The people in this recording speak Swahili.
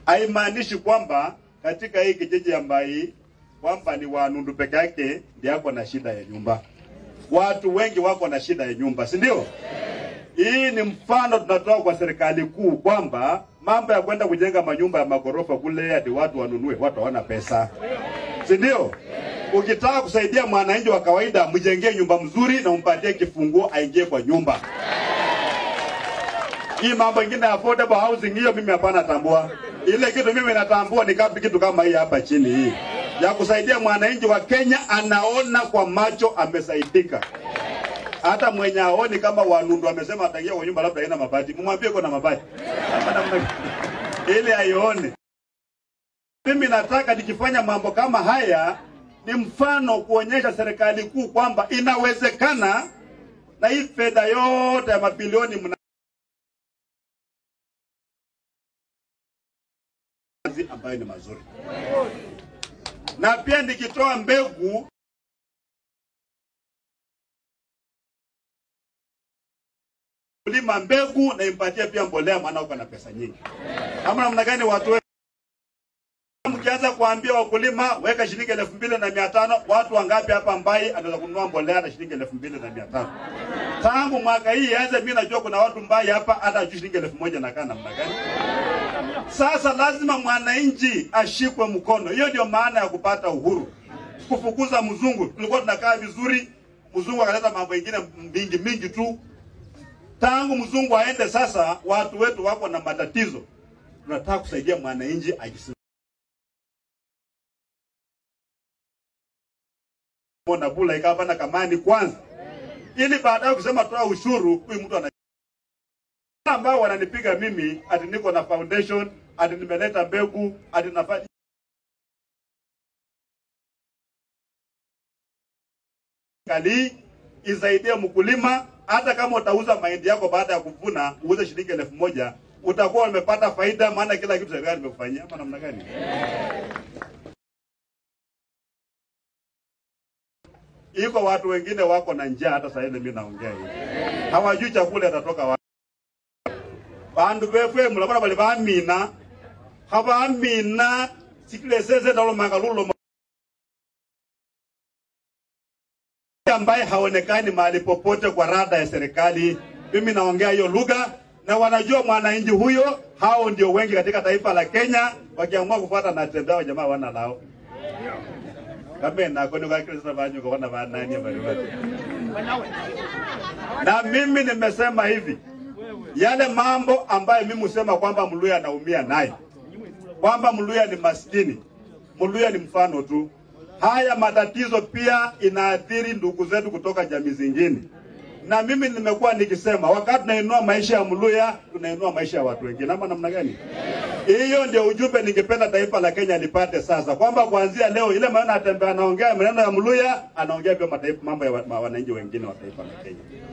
haimaanishi kwamba katika hii kijiji ambaye kwamba ni Wanundu peke yake ndio wako na shida ya nyumba. Watu wengi wako na shida ya nyumba, si ndio? Hii ni mfano tunatoa kwa serikali kuu kwamba mambo ya kwenda kujenga manyumba ya magorofa kule hadi watu wanunue, watu hawana pesa. Si ndio? Ukitaka kusaidia mwananchi wa kawaida, mjengee nyumba mzuri na umpatie kifunguo aingie kwa nyumba. Hii mambo mengine ya affordable housing hiyo mimi hapana tambua. Ile kitu mimi natambua ni kitu kama hii hapa chini hii. Ya kusaidia mwananchi wa Kenya anaona kwa macho amesaidika. Hata mwenye aoni kama Wanundu amesema ataingia kwa nyumba labda haina mabati, mumwambie kuna mabati. Ile aione. Mimi nataka nikifanya mambo kama haya ni mfano kuonyesha serikali kuu kwamba inawezekana, na hii fedha yote ya mabilioni ambayo ni mazuri. Na pia nikitoa mbegu kulima mbegu na impatie pia mbolea, maana uko na pesa nyingi. Kama namna gani watu mkianza kuambia wakulima weka shilingi 2,500, watu wangapi hapa ambaye anaweza kununua mbolea na shilingi 2,500? Tangu mwaka hii anze mimi najua kuna watu mbaye hapa hata shilingi 1,000 na kana namna gani. Sasa lazima mwananchi ashikwe mkono. Hiyo ndio maana ya kupata uhuru. Kufukuza mzungu. Tulikuwa tunakaa vizuri, mzungu akaleta mambo mengine mingi tu. Tangu mzungu aende sasa watu wetu wako na matatizo. Tunataka kusaidia mwananchi ajisimamie. Mbona bula ikapa na kamani kwanza. Ili baadaye kusema toa ushuru, huyu mtu ambao wananipiga mimi ati niko na foundation, ati nimeleta mbegu, ati nafanya kali isaidie mkulima. Hata kama utauza mahindi yako baada ya kuvuna uuze shilingi 1,000, utakuwa umepata faida, maana kila kitu serikali imekufanyia. Hapa namna gani? Iko watu wengine wako na njaa hata sasa mimi naongea hivi. Hawajui chakula atatoka wapi. Bandu befe mulabona bali baamina. Habaamina sikile sese ndalo mangalulo ambaye haonekani mahali popote kwa rada ya serikali. Mimi naongea hiyo lugha na wanajua mwananchi huyo. Hao ndio wengi katika taifa la Kenya. Wakiamua kufuata na tembea jamaa wana lao. Kama na koni kwa Kristo banyu kwa wana nani bali. Na mimi nimesema hivi. Yale mambo ambayo mimi husema kwamba Mluya anaumia naye, kwamba Mluya ni maskini, Mluya ni mfano tu. Haya matatizo pia inaathiri ndugu zetu kutoka jamii zingine. Na mimi nimekuwa nikisema wakati tunainua maisha ya Mluya, tunainua maisha ya watu wengine. Ama namna gani? Hiyo ndio ujumbe ningependa taifa la Kenya lipate sasa, kwamba kuanzia leo ile maana atembea anaongea maneno ya Mluya, anaongea pia mambo ya wananchi wengine wa taifa la Kenya.